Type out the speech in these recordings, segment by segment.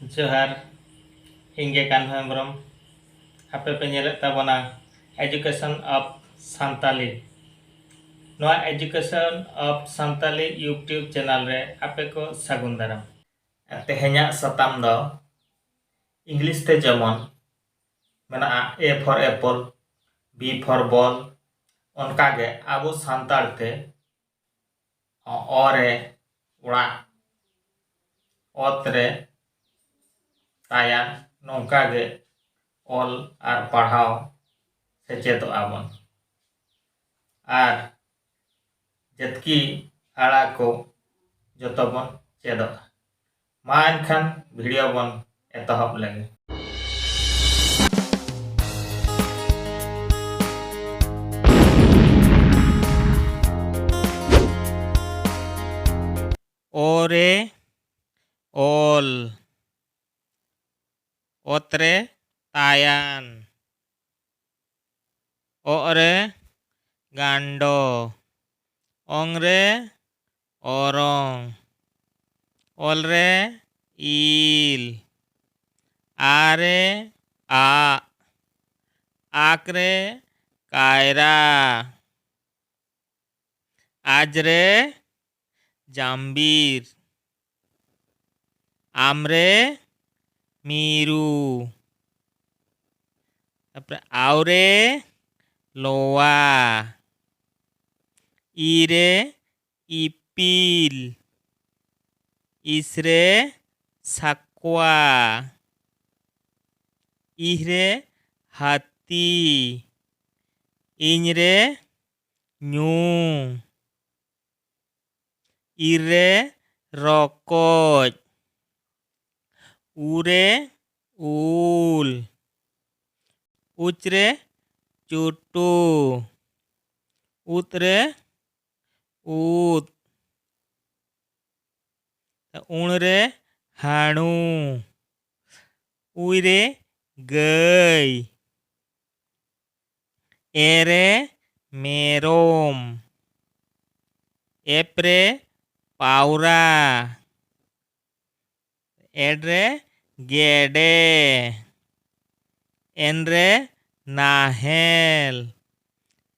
जोहार इंगे कान्हम्ब्रम आपे पे नेले ताबोना एजुकेशन ऑफ सांताली नोआ education of Santali YouTube channel रे आपे को सागुन दाराम तेहेन्या सताम दो इंग्लिश ते जमन मेना A for apple B for ball उनका गे आबो सांताल ते ओरे उड़ा ओतरे ताया नौका गे ऑल आर पढ़ाओ सेचेदो आबन आर जतकी आड़ा को जतो बन चेदो मा एनखान वीडियो बन एतहब लगे ओरे ऑल ओतरे तायान ओरे गांडो ओंगरे ओरोंग ओलरे ईल आरे आकरे कायरा आजरे जाम्बीर आमरे मीरू आवरे लोवा ईरे इपील इसरे साक्वा इहरे हाथी इनरे न्यू इरे रकोज उरे ऊल उचरे चुटू उतरे ऊत उणरे हाणू उइरे गई एरे मेरोम एप्रे पाउरा एड्रे गेडे एनरे नाहेल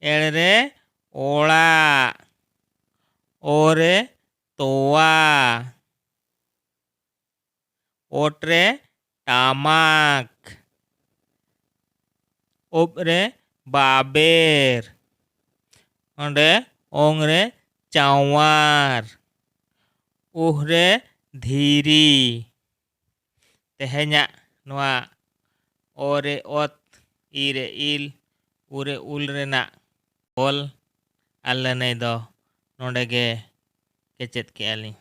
एड़रे ओला ओरे तोवा ओट्रे टामाक ओपरे बाबेर ओंडे ओंगरे चावार उहरे धीरी तेहेन्या नोआ ओरे ओत इरे इल उरे उल रेना बोल आल्ले नै दो नोंडे गे केचेद के आली।